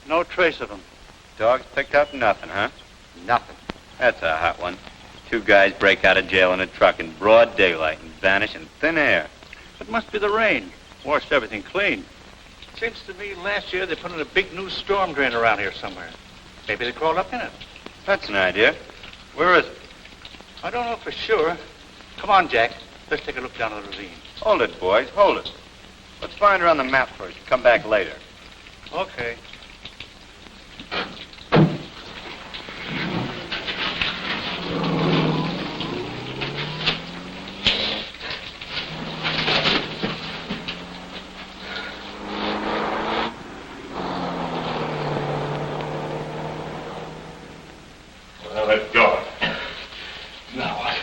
No trace of him. Dogs picked up nothing, huh? Nothing. That's a hot one. 2 guys break out of jail in a truck in broad daylight and vanish in thin air. It must be the rain. Washed everything clean. Seems to me last year they put in a big new storm drain around here somewhere. Maybe they crawled up in it. That's an idea. Where is it? I don't know for sure. Come on, Jack. Let's take a look down the ravine. Hold it, boys. Hold it. Let's find her on the map first and come back later. Okay. Well, let go. Now what?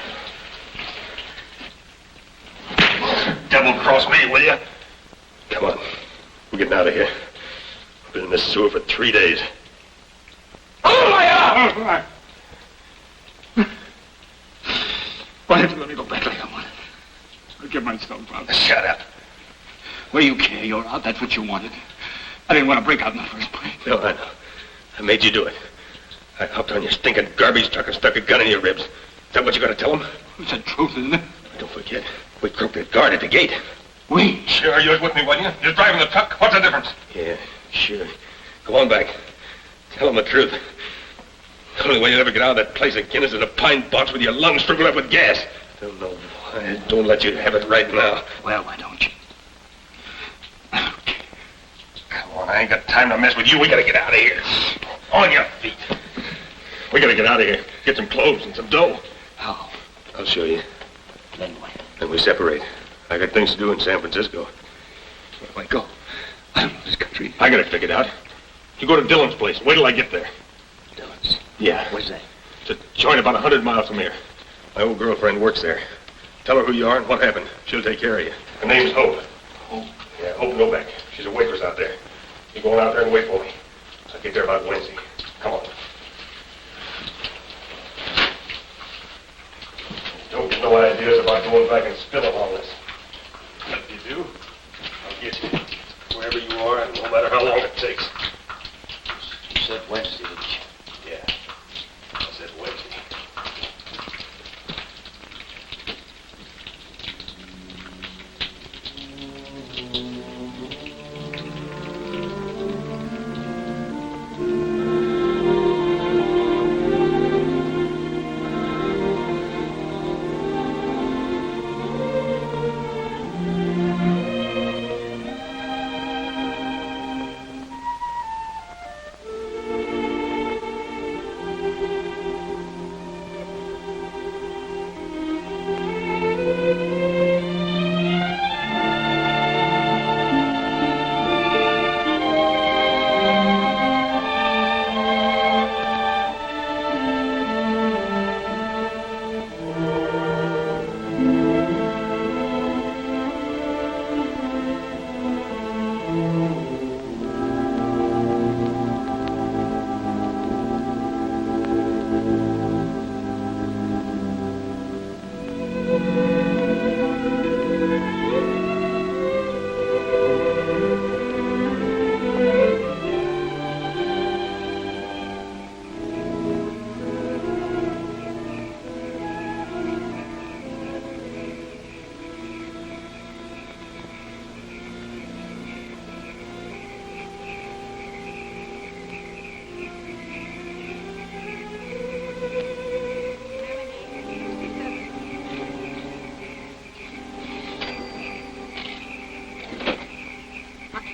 Double-cross me, will you? Come on. We're getting out of here. I've been in this sewer for 3 days. Oh, my God! Why did you let me go back like I wanted? I'll get myself out. Shut up. Well, you care. You're out. That's what you wanted. I didn't want to break out in the first place. No, I know. I made you do it. I hopped on your stinking garbage truck and stuck a gun in your ribs. Is that what you got to tell them? It's the truth, isn't it? Don't forget, we croaked that guard at the gate. We? Sure, you was with me, wasn't you? You're driving the truck. What's the difference? Yeah, sure. Go on back. Tell them the truth. The only way you'll ever get out of that place again is in a pine box with your lungs shriveled up with gas. Don't know why. Don't let you have it right now. Well, why don't you? Come on, I ain't got time to mess with you. We gotta get out of here. On your feet. We gotta get out of here. Get some clothes and some dough. How? I'll show you. Then what? Then we separate. I got things to do in San Francisco. Where do I go? I don't know this country. I got it figured out. You go to Dillon's place. Wait till I get there. Dillon's? Yeah. Where's that? It's a joint about 100 miles from here. My old girlfriend works there. Tell her who you are and what happened. She'll take care of you. Her name's Hope. Hope? Yeah, Hope Novak. She's a waitress out there. You go on out there and wait for me. I'll get there about Wednesday. Come on. Don't get no ideas about going back and spilling all this. If you do, I'll get you. Wherever you are, and no matter how long it takes. You said Wednesday, didn't you? Yeah. I said Wednesday.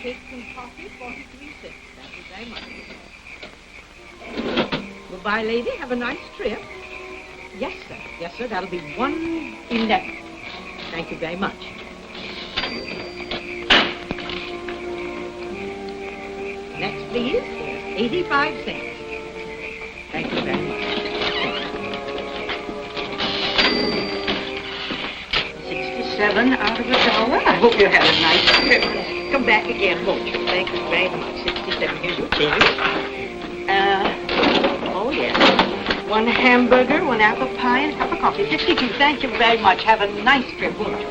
Cakes and coffee, 43 cents. Thank you very much. Goodbye, lady. Have a nice trip. Yes, sir. Yes, sir. That'll be 111. Thank you very much. Next, please. There's 85 cents. Thank you very much. 67 out of $1. I hope you had a nice trip. Come back again, won't you? Thank you very much. 67. Here's your change. Oh, yes. 1 hamburger, 1 apple pie, and a cup of coffee. 62. Thank you very much. Have a nice trip, won't you?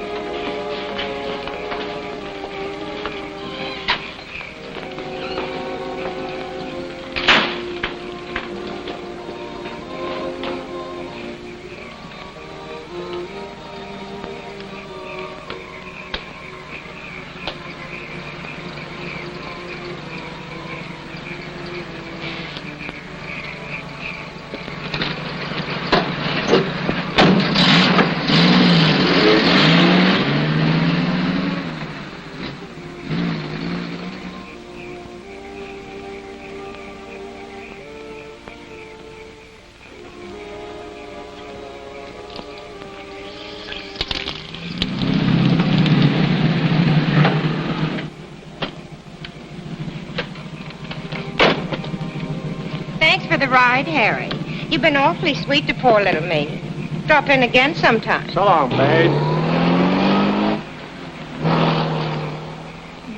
Thanks for the ride, Harry. You've been awfully sweet to poor little me. Drop in again sometime. So long, babe.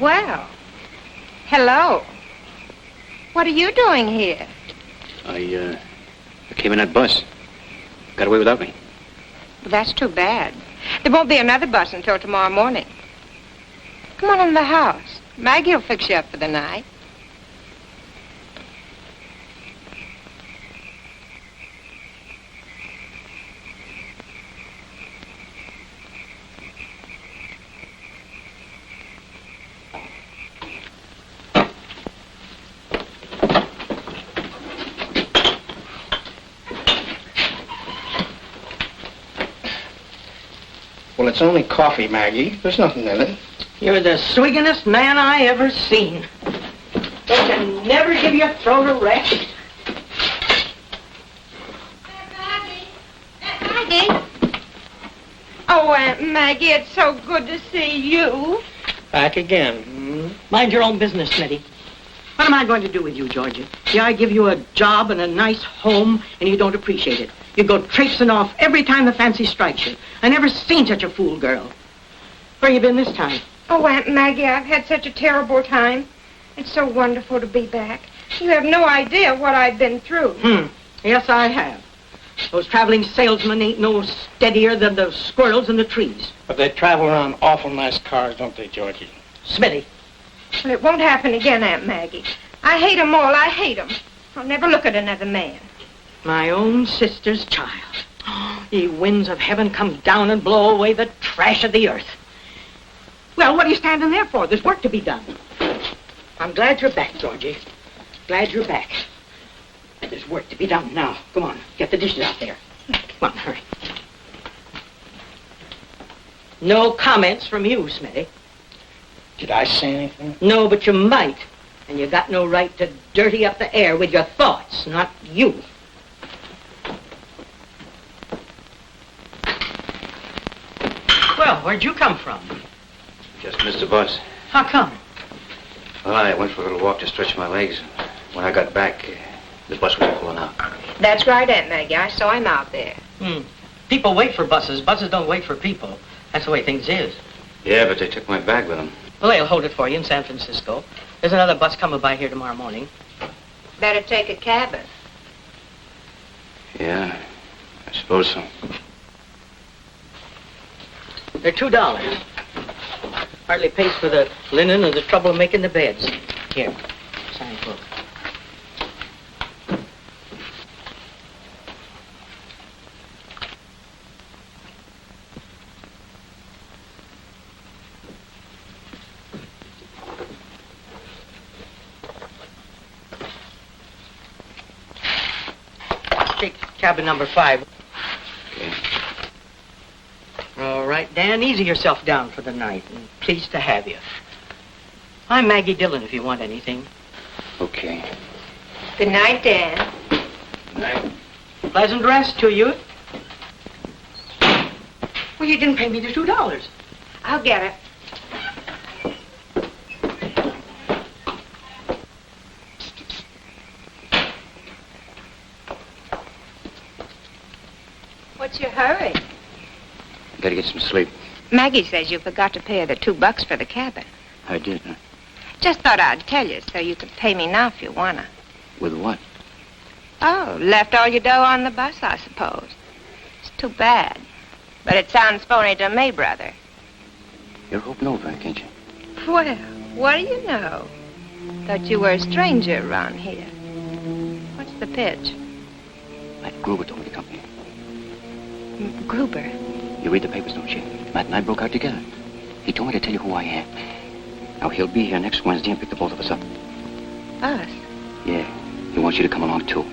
Well, hello. What are you doing here? I came in that bus. Got away without me. Well, that's too bad. There won't be another bus until tomorrow morning. Come on in the house. Maggie will fix you up for the night. Well, it's only coffee, Maggie. There's nothing in it. You're the swigginest man I ever seen. Don't you never give your throat a rest? Maggie. Oh, Aunt Maggie, it's so good to see you. Back again. Mind your own business, Smitty. What am I going to do with you, Georgie? Yeah, I give you a job and a nice home, and you don't appreciate it. You go traipsing off every time the fancy strikes you. I never seen such a fool girl. Where you been this time? Oh, Aunt Maggie, I've had such a terrible time. It's so wonderful to be back. You have no idea what I've been through. Yes, I have. Those traveling salesmen ain't no steadier than the squirrels in the trees. But they travel around awful nice cars, don't they, Georgie? Smitty. Well, it won't happen again, Aunt Maggie. I hate 'em all. I hate 'em. I'll never look at another man. My own sister's child. Ye winds of heaven, come down and blow away the trash of the earth. Well, what are you standing there for? There's work to be done. I'm glad you're back, Georgie. Glad you're back. And there's work to be done now. Come on, get the dishes out there. Come on, hurry. No comments from you, Smitty. Did I say anything? No, but you might. And you got no right to dirty up the air with your thoughts, not you. Well, where'd you come from? Just missed the bus. How come? Well, I went for a little walk to stretch my legs. When I got back, the bus was pulling out. That's right, Aunt Maggie. I saw him out there. People wait for buses. Buses don't wait for people. That's the way things is. Yeah, but they took my bag with them. Well, they'll hold it for you in San Francisco. There's another bus coming by here tomorrow morning. Better take a cabin. Yeah, I suppose so. They're $2. Hardly pays for the linen or the trouble of making the beds. Here, sign book. Take cabin number 5. Okay. All right, Dan, easy yourself down for the night, and pleased to have you. I'm Maggie Dillon if you want anything. Okay. Good night, Dan. Good night. Pleasant rest to you. Well, you didn't pay me the $2. I'll get it. What's your hurry? Gotta get some sleep. Maggie says you forgot to pay her the $2 for the cabin. I did, huh? Just thought I'd tell you so you could pay me now if you wanna. With what? Oh, left all your dough on the bus, I suppose. It's too bad. But it sounds phony to me, brother. You're hoping over, ain't you? Well, what do you know? Thought you were a stranger around here. What's the pitch? Matt Gruber told me to come here. Gruber? You read the papers, don't you? Matt and I broke out together. He told me to tell you who I am. Now, he'll be here next Wednesday and pick the both of us up. Us? Yeah. He wants you to come along, too.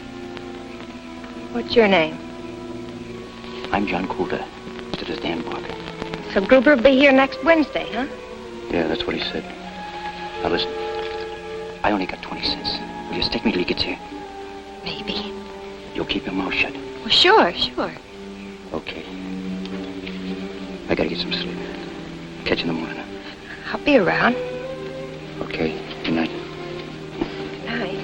What's your name? I'm John Coulter. Instead of Dan Parker. So Gruber will be here next Wednesday, huh? Yeah, that's what he said. Now, listen. I only got 20 cents. Will you stick me till he gets here? Maybe. You'll keep your mouth shut. Well, sure. Okay. I gotta get some sleep. Catch you in the morning. I'll be around. Okay. Good night. Night.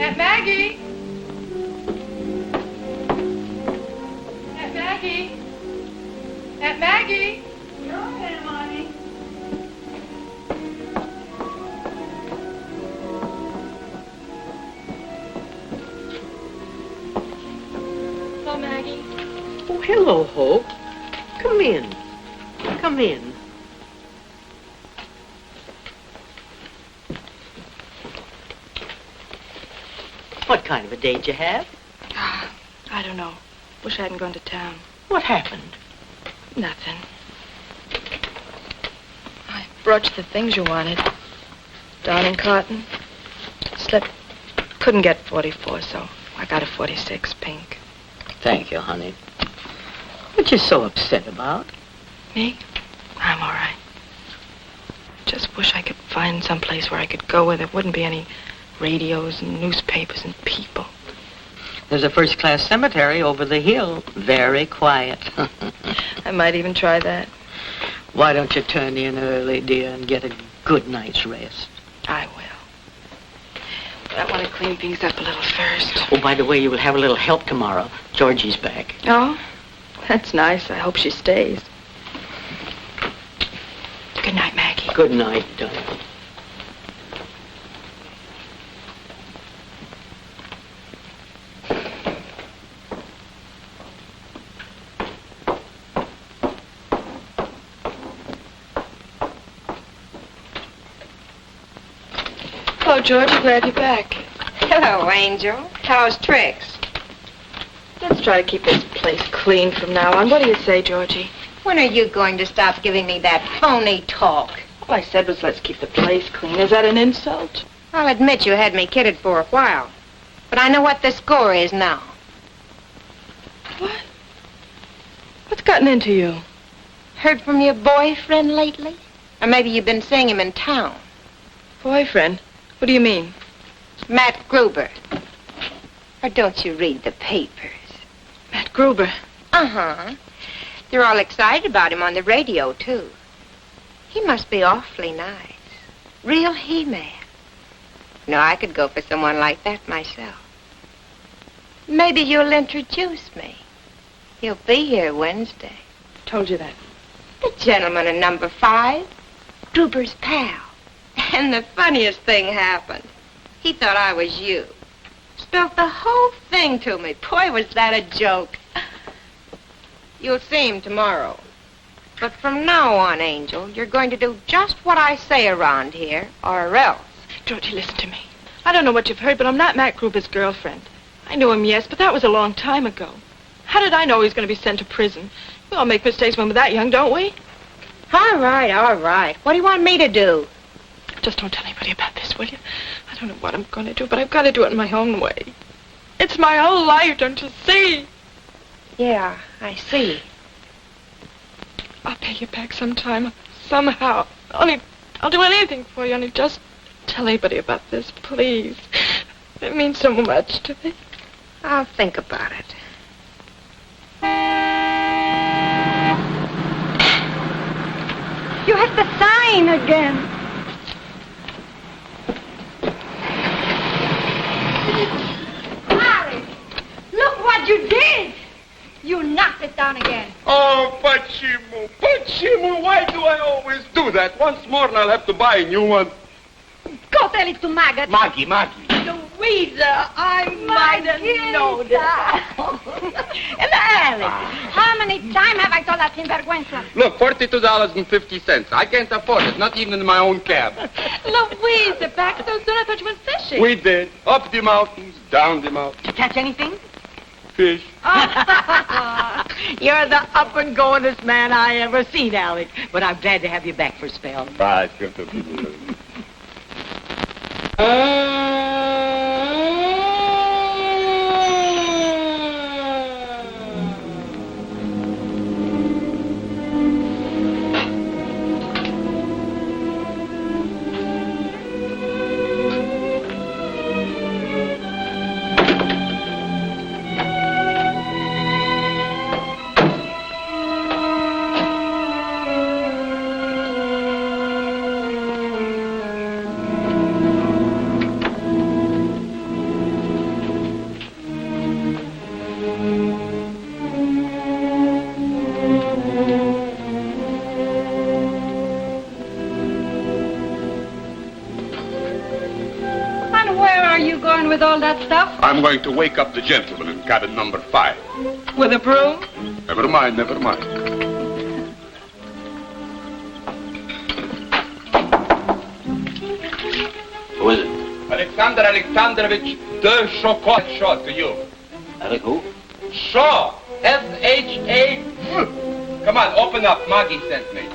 Aunt Maggie! Aunt Maggie! Aunt Maggie! You're okay, Monty. Hello, Maggie. Oh, hello, Hope. Come in. Come in. What kind of a date you have? I don't know. Wish I hadn't gone to town. What happened? Nothing. I brought you the things you wanted. Darning cotton. Slip. Couldn't get 44, so I got a 46 pink. Thank you, honey. What you so upset about? Me? I'm all right. Just wish I could find some place where I could go where there wouldn't be any radios and newspapers and people. There's a first-class cemetery over the hill. Very quiet. I might even try that. Why don't you turn in early, dear, and get a good night's rest? I will. But I want to clean things up a little first. Oh, by the way, you will have a little help tomorrow. Georgie's back. Oh? That's nice. I hope she stays. Good night, Maggie. Good night, darling. Hello, Georgie. Glad you're back. Hello, Angel. How's tricks? Let's try to keep this place clean from now on. What do you say, Georgie? When are you going to stop giving me that phony talk? All I said was let's keep the place clean. Is that an insult? I'll admit you had me kidded for a while. But I know what the score is now. What? What's gotten into you? Heard from your boyfriend lately? Or maybe you've been seeing him in town. Boyfriend? What do you mean? Matt Gruber. Or don't you read the papers? Matt Gruber. Uh-huh. They're all excited about him on the radio, too. He must be awfully nice. Real he-man. No, I could go for someone like that myself. Maybe you'll introduce me. He'll be here Wednesday. Told you that. The gentleman in number 5. Gruber's pal. And the funniest thing happened. He thought I was you. Spilled the whole thing to me. Boy, was that a joke. You'll see him tomorrow. But from now on, Angel, you're going to do just what I say around here, or else. Georgie, listen to me. I don't know what you've heard, but I'm not Matt Gruber's girlfriend. I knew him, yes, but that was a long time ago. How did I know he was going to be sent to prison? We all make mistakes when we're that young, don't we? All right, all right. What do you want me to do? Just don't tell anybody about this, will you? I don't know what I'm going to do, but I've got to do it in my own way. It's my whole life, don't you see? Yeah, I see. I'll pay you back sometime, somehow. Only, I'll do anything for you, only just tell anybody about this, please. It means so much to me. I'll think about it. You hit the sign again. Harry, look what you did. You knocked it down again. Oh, Pachimo, why do I always do that? Once more and I'll have to buy a new one. Go tell it to Maggot. Maggie. Louisa, I might have known that. And Alex, how many times have I told that sinvergüenza? Look, $42.50. I can't afford it, not even in my own cab. Louisa, back so soon, I thought you went fishing. We did. Up the mountains, down the mountains. Did you catch anything? Fish. You're the up-and-goingest man I ever seen, Alex. But I'm glad to have you back for a spell. Bye, it's good to be with you. where are you going with all that stuff? I'm going to wake up the gentleman in cabin number 5. With a broom? Never mind, never mind. Who is it? Alexander Alexandrovich de Shaw to you. Alec who? Shaw. S-H-A. Come on, open up. Maggie sent me.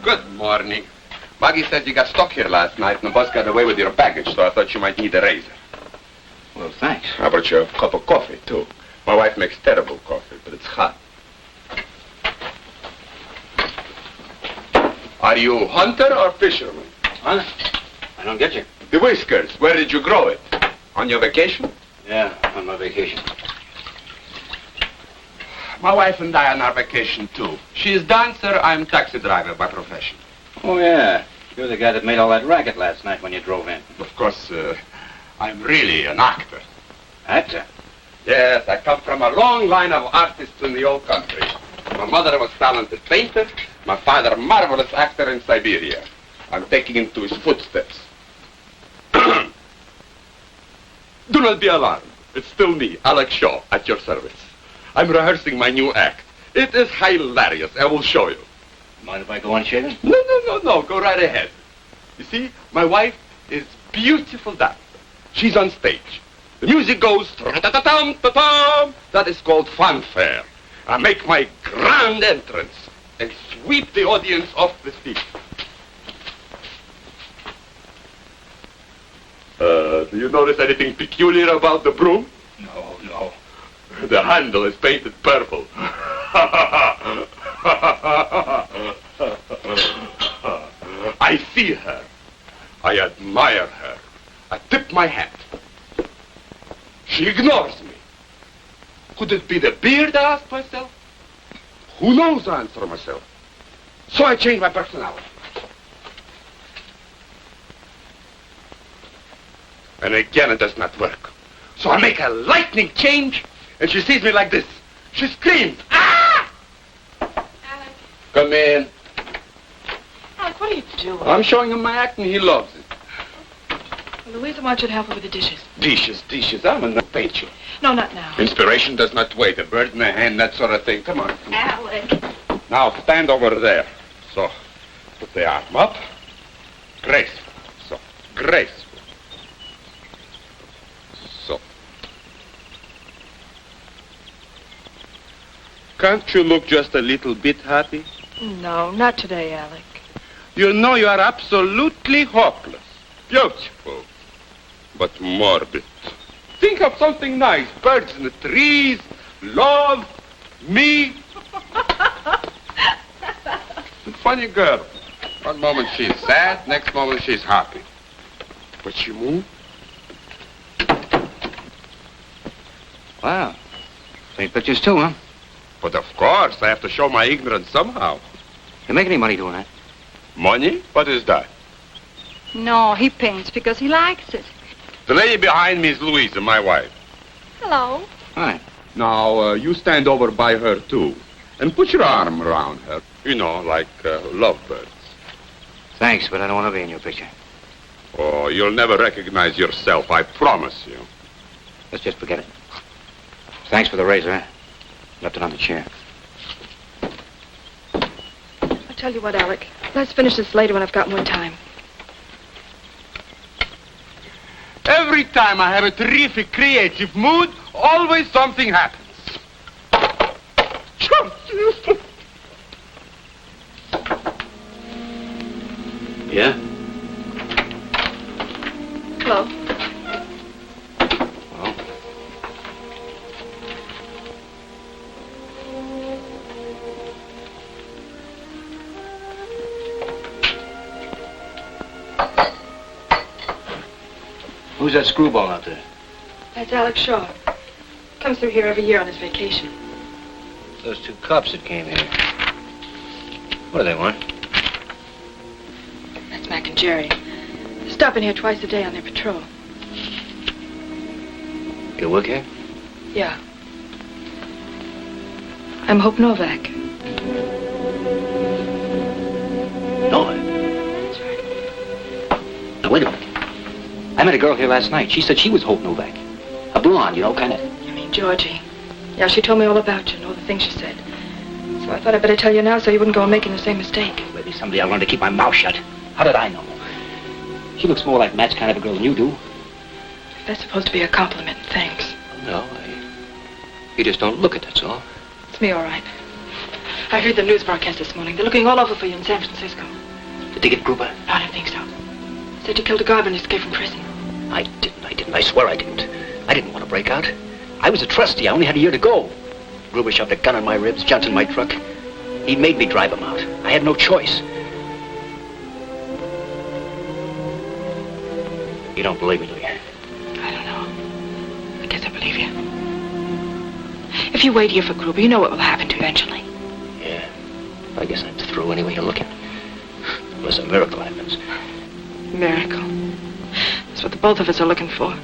Good morning. Maggie says you got stuck here last night and the bus got away with your baggage, so I thought you might need a razor. Well, thanks. How about you a cup of coffee, too? My wife makes terrible coffee, but it's hot. Are you hunter or fisherman? Huh? I don't get you. The whiskers, where did you grow it? On your vacation? Yeah, on my vacation. My wife and I on our vacation, too. She is dancer, I'm taxi driver by profession. Oh, yeah. You're the guy that made all that racket last night when you drove in. Of course, I'm really an actor. Actor? Yes, I come from a long line of artists in the old country. My mother was talented painter, my father a marvelous actor in Siberia. I'm taking into his footsteps. Do not be alarmed. It's still me, Alex Shaw, at your service. I'm rehearsing my new act. It is hilarious. I will show you. Mind if I go on shaving? No. Go right ahead. You see, my wife is beautiful dancer. She's on stage. The music goes ta-ta-ta-tum-ta-tum. That is called fanfare. I make my grand entrance and sweep the audience off the feet. Do you notice anything peculiar about the broom? No. The handle is painted purple. I see her. I admire her. I tip my hat. She ignores me. Could it be the beard, I ask myself? Who knows, I answer myself. So I change my personality. And again it does not work. So I make a lightning change, and she sees me like this. She screams, "Ah!" Alec. Come in. Alec, what are you doing? I'm showing him my act, and he loves it. Well, Louisa wants you to help her with the dishes. Dishes. I'm gonna paint you. No, not now. Inspiration does not wait. A bird in the hand, that sort of thing. Come on. Alec. Now stand over there. So, put the arm up. Graceful. So, graceful. So. Can't you look just a little bit happy? No, not today, Alec. You know you are absolutely hopeless. Beautiful, but morbid. Think of something nice. Birds in the trees, love, me. Funny girl. One moment she's sad, next moment she's happy. But she moved. Wow. Paint pictures too, huh? But of course, I have to show my ignorance somehow. You make any money doing that? Money? What is that? No, he paints because he likes it. The lady behind me is Louisa, my wife. Hello. Hi. Now, you stand over by her, too. And put your arm around her. You know, like lovebirds. Thanks, but I don't want to be in your picture. Oh, you'll never recognize yourself, I promise you. Let's just forget it. Thanks for the razor, huh? Left it on the chair. I'll tell you what, Alec. Let's finish this later when I've got more time. Every time I have a terrific creative mood, always something happens. Yeah? Hello. Well. Who's that screwball out there? That's Alex Shaw. Comes through here every year on his vacation. Those two cops that came here. What do they want? That's Mac and Jerry. They stop in here twice a day on their patrol. You work here? Yeah. I'm Hope Novak. Novak? I met a girl here last night. She said she was Hope Novak. A blonde, you know, kind of... You mean Georgie? Yeah, she told me all about you and all the things she said. So I thought I'd better tell you now so you wouldn't go on making the same mistake. Maybe someday I'll learn to keep my mouth shut. How did I know? She looks more like Matt's kind of a girl than you do. That's supposed to be a compliment. Thanks. No, you just don't look it, that's all. It's me, all right. I heard the news broadcast this morning. They're looking all over for you in San Francisco. Did they get Gruber? No, I don't think so. Said you killed a guard when you escaped from prison. I didn't. I swear I didn't. I didn't want to break out. I was a trustee. I only had a year to go. Gruber shoved a gun in my ribs, jumped in my truck. He made me drive him out. I had no choice. You don't believe me, do you? I don't know. I guess I believe you. If you wait here for Gruber, you know what will happen to you eventually. Yeah. I guess I'm through any way you look at it. Unless a miracle happens. Miracle. That's what the both of us are looking for.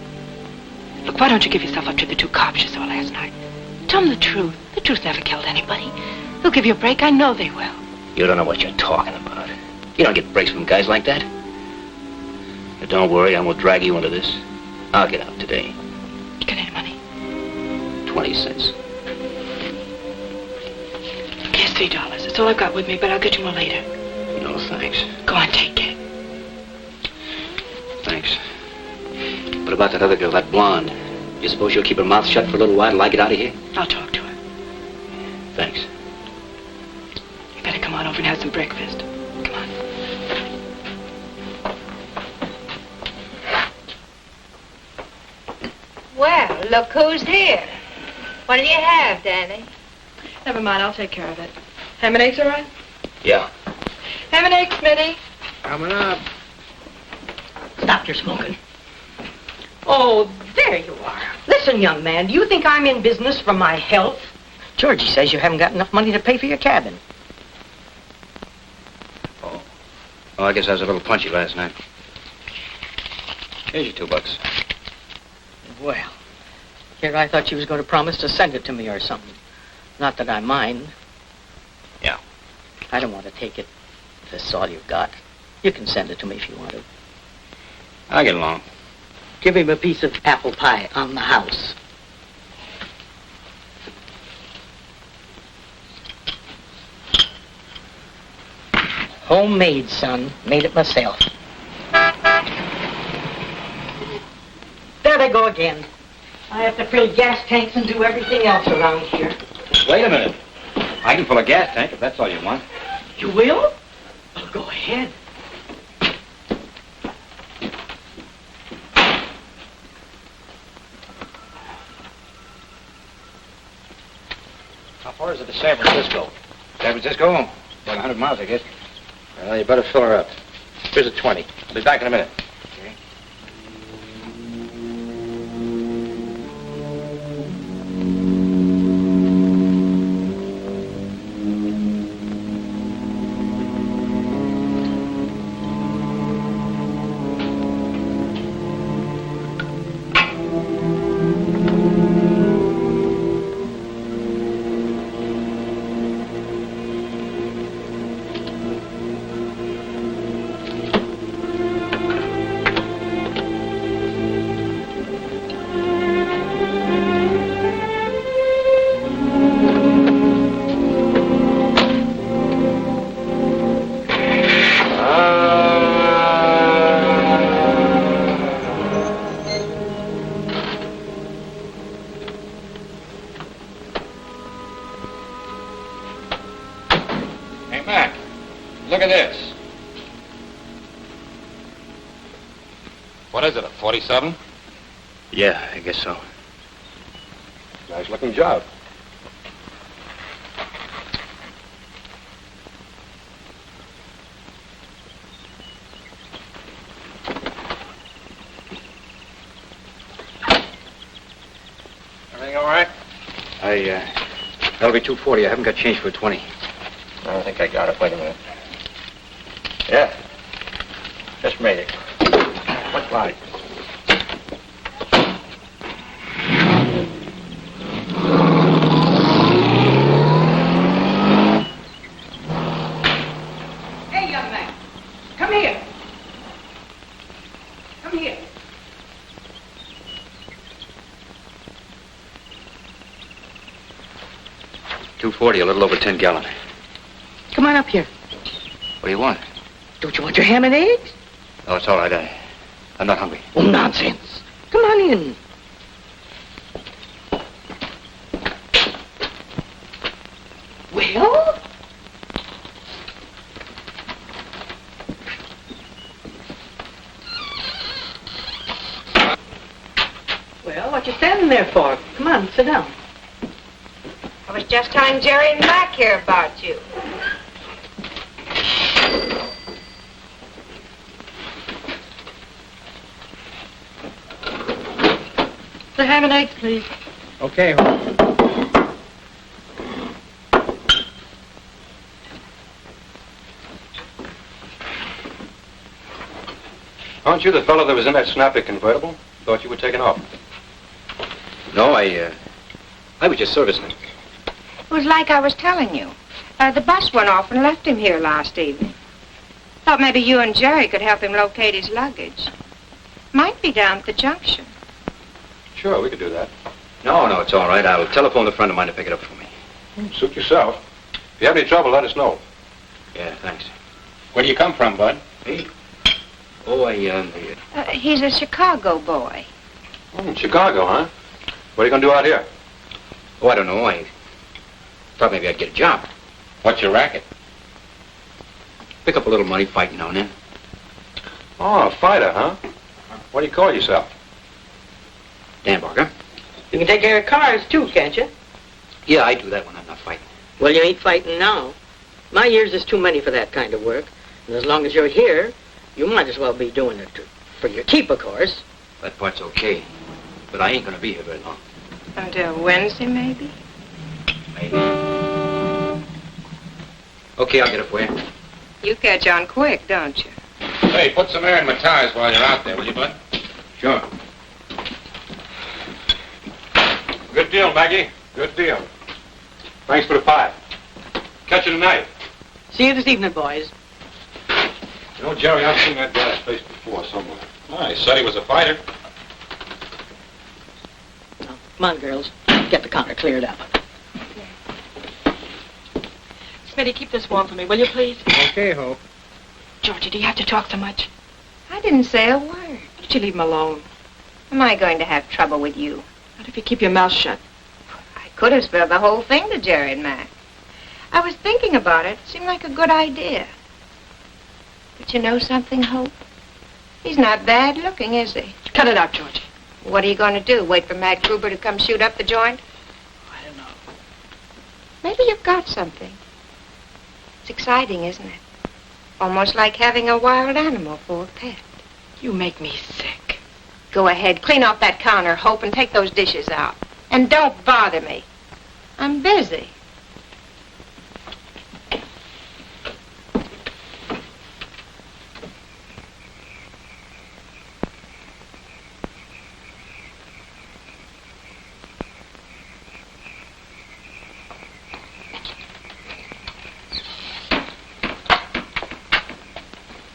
Look, why don't you give yourself up to the two cops you saw last night? Tell them the truth. The truth never killed anybody. They'll give you a break. I know they will. You don't know what you're talking about. You don't get breaks from guys like that. But don't worry, I won't drag you into this. I'll get out today. You got any money? 20 cents. Here's $3. That's all I've got with me, but I'll get you more later. No, thanks. Go on, take it. Thanks. What about that other girl, that blonde? You suppose she'll keep her mouth shut for a little while till I get out of here? I'll talk to her. Thanks. You better come on over and have some breakfast. Come on. Well, look who's here. What'll you have, Danny? Never mind, I'll take care of it. Ham and eggs, all right? Yeah. Ham and eggs, Minnie. Coming up. Stop your smoking. Oh, there you are. Listen, young man, do you think I'm in business for my health? Georgie says you haven't got enough money to pay for your cabin. Oh, I guess I was a little punchy last night. Here's your $2. Well, here I thought you was going to promise to send it to me or something. Not that I mind. Yeah. I don't want to take it if it's all you've got. You can send it to me if you want to. I'll get along. Give him a piece of apple pie on the house. Homemade, son. Made it myself. There they go again. I have to fill gas tanks and do everything else around here. Wait a minute. I can fill a gas tank if that's all you want. You will? Well, go ahead. How far is it to San Francisco? San Francisco? About 100 miles, I guess. Well, you better fill her up. Here's a 20. I'll be back in a minute. Okay. Look at this. What is it, a 47? Yeah, I guess so. Nice looking job. Everything all right? That'll be $2.40. I haven't got change for a 20. I think I got it. Wait a minute. Yeah. Just made it. What's right? Hey, young man. Come here. Come here. 240, a little over 10 gallon. Come on up here. What do you want? Don't you want your ham and eggs? Oh, it's all right. I'm not hungry. Oh, nonsense. Come on in. Well? Well, what you standing there for? Come on, sit down. I was just telling Jerry and Mac here about you. The ham and eggs, please. Okay. Aren't you the fellow that was in that snappy convertible? Thought you were taking off. No, I was just servicing it. It was like I was telling you. The bus went off and left him here last evening. Thought maybe you and Jerry could help him locate his luggage. Might be down at the junction. Sure, we could do that. No, it's all right. I'll telephone a friend of mine to pick it up for me. Suit yourself. If you have any trouble, let us know. Yeah, thanks. Where do you come from, Bud? Me? Oh, He's a Chicago boy. Chicago, huh? What are you going to do out here? Oh, I don't know. I thought maybe I'd get a job. What's your racket? Pick up a little money fighting now and then. Oh, a fighter, huh? What do you call yourself? Dan Barker. You can take care of cars, too, can't you? Yeah, I do that when I'm not fighting. Well, you ain't fighting now. My years is too many for that kind of work. And as long as you're here, you might as well be doing it for your keep, of course. That part's okay. But I ain't gonna be here very long. Until Wednesday, maybe? Maybe. Okay, I'll get it for you. You catch on quick, don't you? Hey, put some air in my tires while you're out there, will you, Bud? Sure. Good deal, Maggie. Good deal. Thanks for the pie. Catch you tonight. See you this evening, boys. You know, Jerry, I've seen that guy's face before somewhere. Oh, he said he was a fighter. Now, come on, girls. Get the counter cleared up. Smitty, keep this warm for me, will you, please? Okay, Hope. Georgie, do you have to talk so much? I didn't say a word. Why don't you leave him alone? Am I going to have trouble with you? What if you keep your mouth shut? I could have spilled the whole thing to Jerry and Mac. I was thinking about it. It seemed like a good idea. But you know something, Hope? He's not bad looking, is he? Cut it out, Georgie. What are you going to do? Wait for Mac Gruber to come shoot up the joint? I don't know. Maybe you've got something. It's exciting, isn't it? Almost like having a wild animal for a pet. You make me sick. Go ahead, clean off that counter, Hope, and take those dishes out. And don't bother me. I'm busy.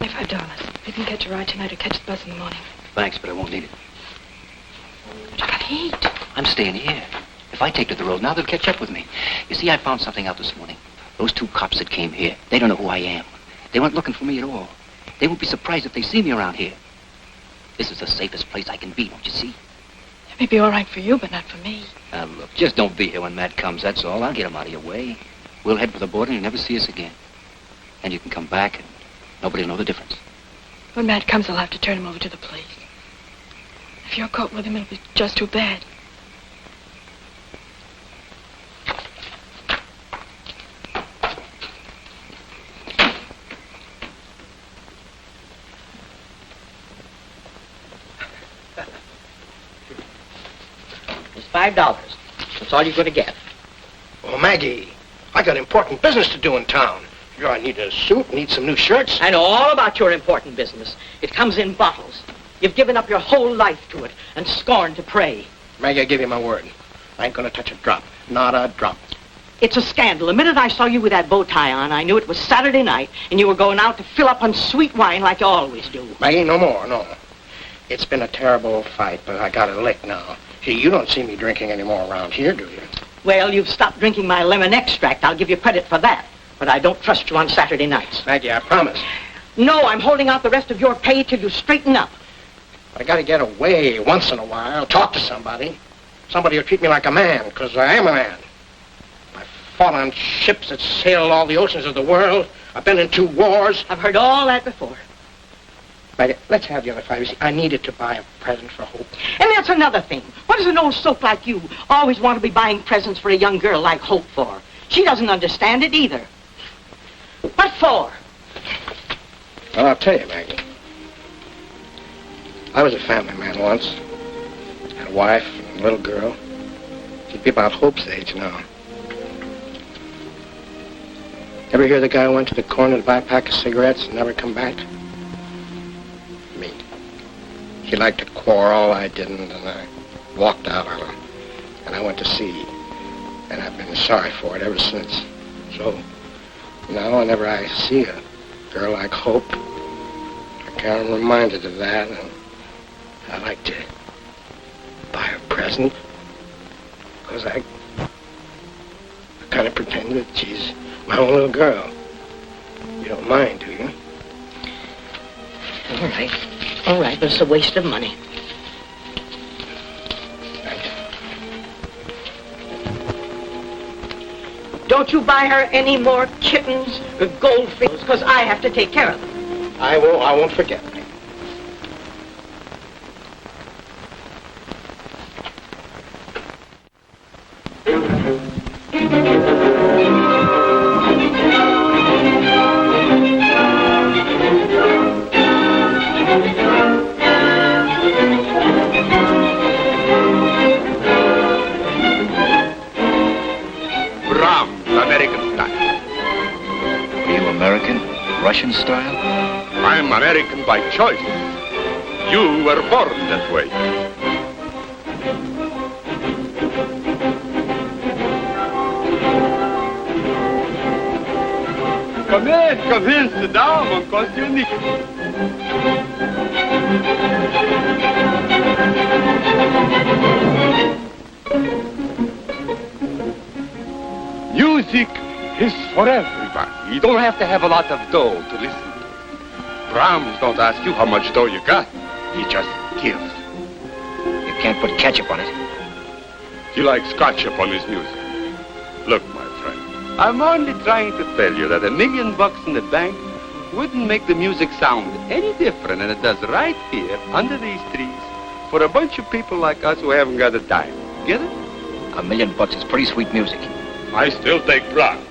$5. You can catch a ride tonight or catch the bus in the morning. Thanks, but I won't need it. But you gotta eat. I'm staying here. If I take to the road now, they'll catch up with me. You see, I found something out this morning. Those two cops that came here, they don't know who I am. They weren't looking for me at all. They won't be surprised if they see me around here. This is the safest place I can be, don't you see? It may be all right for you, but not for me. Now, look, just don't be here when Matt comes, that's all. I'll get him out of your way. We'll head for the border and you'll never see us again. Then you can come back and nobody will know the difference. When Matt comes, I'll have to turn him over to the police. If you're caught with him, it'll be just too bad. It's $5. That's all you're going to get. Well, Maggie, I got important business to do in town. I need a suit, need some new shirts. I know all about your important business. It comes in bottles. You've given up your whole life to it and scorned to pray. Maggie, I give you my word. I ain't gonna touch a drop. Not a drop. It's a scandal. The minute I saw you with that bow tie on, I knew it was Saturday night, and you were going out to fill up on sweet wine like you always do. Maggie, no more, no. It's been a terrible fight, but I got it licked now. See, you don't see me drinking anymore around here, do you? Well, you've stopped drinking my lemon extract. I'll give you credit for that. But I don't trust you on Saturday nights. Maggie, I promise. No, I'm holding out the rest of your pay till you straighten up. I gotta get away once in a while, talk to somebody. Somebody who'll treat me like a man, because I am a man. I've fought on ships that sailed all the oceans of the world. I've been in 2 wars. I've heard all that before. Maggie, let's have the other 5. You see, I needed to buy a present for Hope. And that's another thing. What does an old soak like you always want to be buying presents for a young girl like Hope for? She doesn't understand it either. What for? Well, I'll tell you, Maggie. I was a family man once. Had a wife and a little girl. She'd be about Hope's age now. Ever hear the guy who went to the corner to buy a pack of cigarettes and never come back? Me. She liked to quarrel, I didn't, and I walked out on her. And I went to sea. And I've been sorry for it ever since. So, now whenever I see a girl like Hope, I kind of reminded of that, and I like to buy her a present, because I kind of pretend that she's my own little girl. You don't mind, do you? All right. All right, but it's a waste of money. Don't you buy her any more kittens or goldfish, because I have to take care of them. I won't forget. Russian style? I'm American by choice. You were born that way. Come in, sit down, mon costume. Music is for everybody. You don't have to have a lot of dough to listen to it. Brahms don't ask you how much dough you got. He just gives. You can't put ketchup on it. He likes ketchup on his music. Look, my friend, I'm only trying to tell you that $1 million in the bank wouldn't make the music sound any different than it does right here under these trees for a bunch of people like us who haven't got a dime. Get it? $1 million is pretty sweet music. I still take Brahms.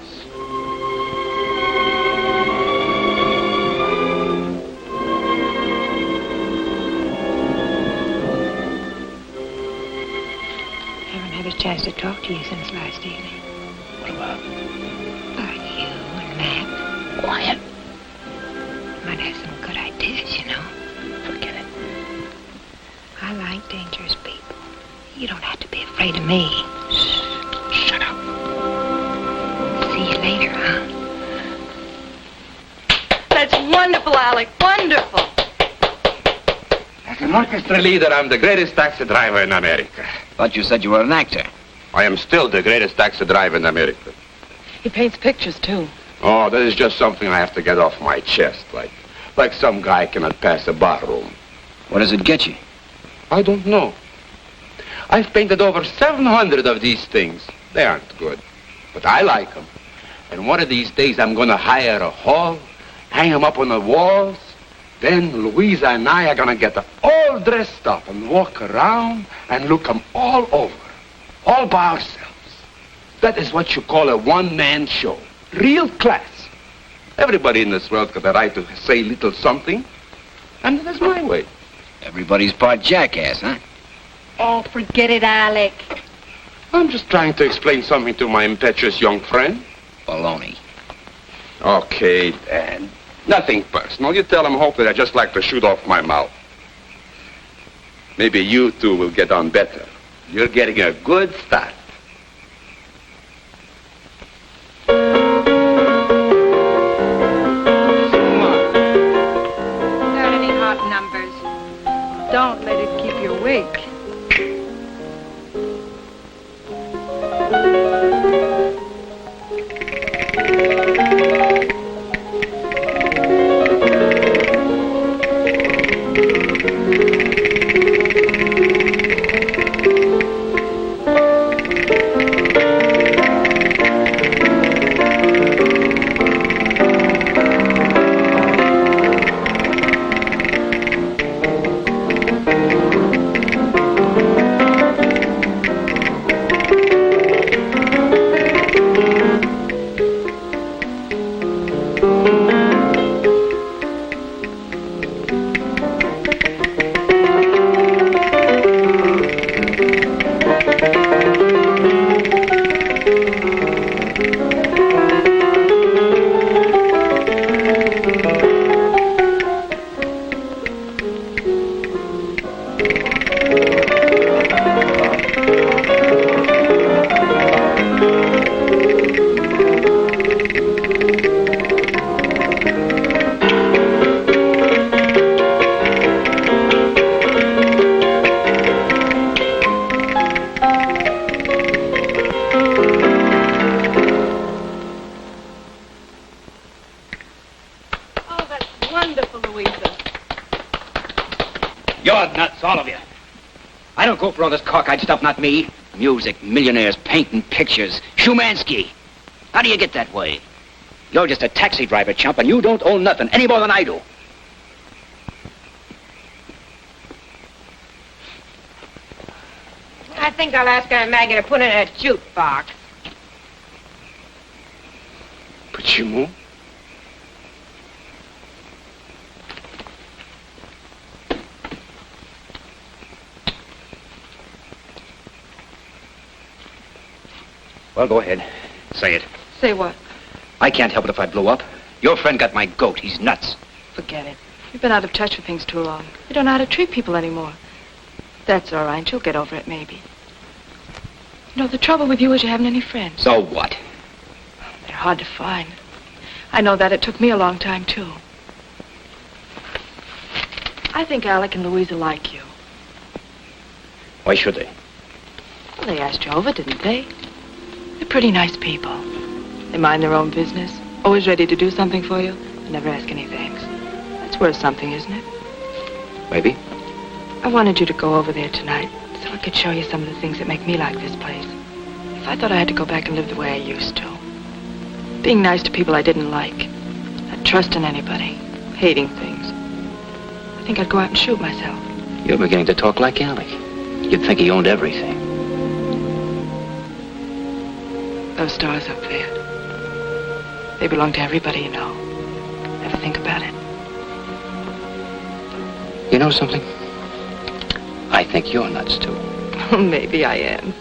Chance to talk to you since last evening. What about? About you and Matt. Quiet. Might have some good ideas, you know. Forget it. I like dangerous people. You don't have to be afraid of me. Shut up. See you later, huh? That's wonderful, Alec. Wonderful. As an orchestra leader, I'm the greatest taxi driver in America. Thought you said you were an actor. I am still the greatest taxi driver in America. He paints pictures, too. Oh, that is just something I have to get off my chest, like some guy cannot pass a barroom. What does it get you? I don't know. I've painted over 700 of these things. They aren't good, but I like them. And one of these days, I'm going to hire a hall, hang them up on the walls. Then Louisa and I are going to get all dressed up and walk around and look them all over, all by ourselves. That is what you call a one-man show. Real class. Everybody in this world got the right to say little something, and that's my way. Everybody's part jackass, huh? Oh, forget it, Alec. I'm just trying to explain something to my impetuous young friend. Baloney. Okay, Dan. Nothing personal. You tell him, Hope, that I just like to shoot off my mouth. Maybe you two will get on better. You're getting a good start. Got any hot numbers? Don't let it keep you awake. Wonderful, Louisa. You're nuts, all of you. I don't go for all this cockeyed stuff, not me. Music, millionaires, painting, pictures. Shumansky. How do you get that way? You're just a taxi driver, chump, and you don't own nothing any more than I do. I think I'll ask Aunt Maggie to put in a jukebox. Почему? Well, go ahead. Say it. Say what? I can't help it if I blow up. Your friend got my goat. He's nuts. Forget it. You've been out of touch with things too long. You don't know how to treat people anymore. That's all right. You'll get over it, maybe. You know, the trouble with you is you haven't any friends. So what? They're hard to find. I know that. It took me a long time, too. I think Alec and Louisa like you. Why should they? Well, they asked you over, didn't they? They're pretty nice people. They mind their own business, always ready to do something for you, and never ask any thanks. That's worth something, isn't it? Maybe. I wanted you to go over there tonight so I could show you some of the things that make me like this place. If I thought I had to go back and live the way I used to, being nice to people I didn't like, not trusting anybody, hating things, I think I'd go out and shoot myself. You're beginning to talk like Alec. You'd think he owned everything. Those stars up there, they belong to everybody you know. Never think about it. You know something? I think you're nuts, too. Maybe I am.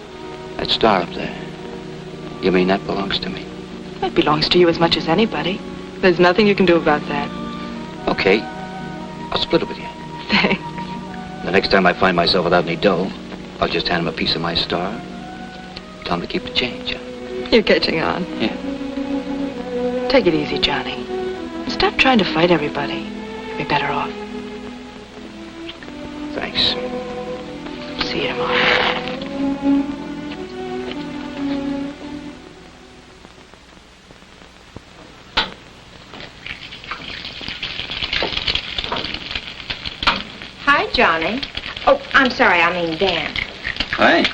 That star up there, you mean that belongs to me? It belongs to you as much as anybody. There's nothing you can do about that. Okay. I'll split it with you. Thanks. The next time I find myself without any dough, I'll just hand him a piece of my star. Tell him to keep the change. You're catching on. Yeah. Take it easy, Johnny. And stop trying to fight everybody. You'll be better off. Thanks. See you tomorrow. Hi, Johnny. Oh, I'm sorry, I mean Dan. Hi.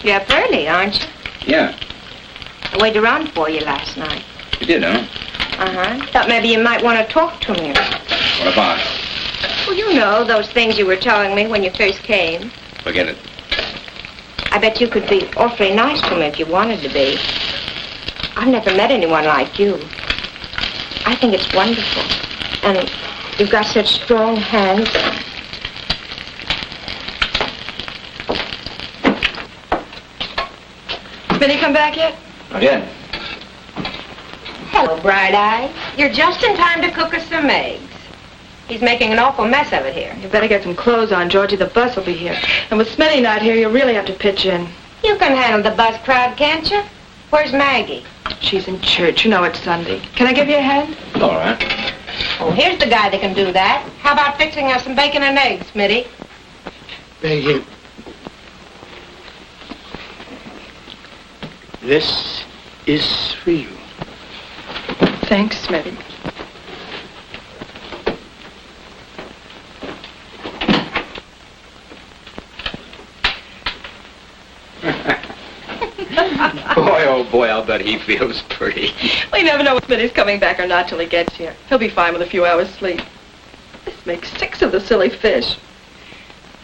You're up early, aren't you? Yeah. I waited around for you last night. You did, huh? Uh-huh. Thought maybe you might want to talk to me. What about? Well, you know, those things you were telling me when you first came. Forget it. I bet you could be awfully nice to me if you wanted to be. I've never met anyone like you. I think it's wonderful. And you've got such strong hands. Benny come back yet? Not yet. Hello, Bright Eye. You're just in time to cook us some eggs. He's making an awful mess of it here. You better get some clothes on. Georgie, the bus will be here. And with Smitty not here, you really have to pitch in. You can handle the bus crowd, can't you? Where's Maggie? She's in church. You know it's Sunday. Can I give you a hand? All right. Oh, here's the guy that can do that. How about fixing us some bacon and eggs, Smitty? Maggie. This is for you. Thanks, Smitty. Boy, oh boy, I'll bet he feels pretty. We never know if Smitty's coming back or not till he gets here. He'll be fine with a few hours sleep. This makes 6 of the silly fish.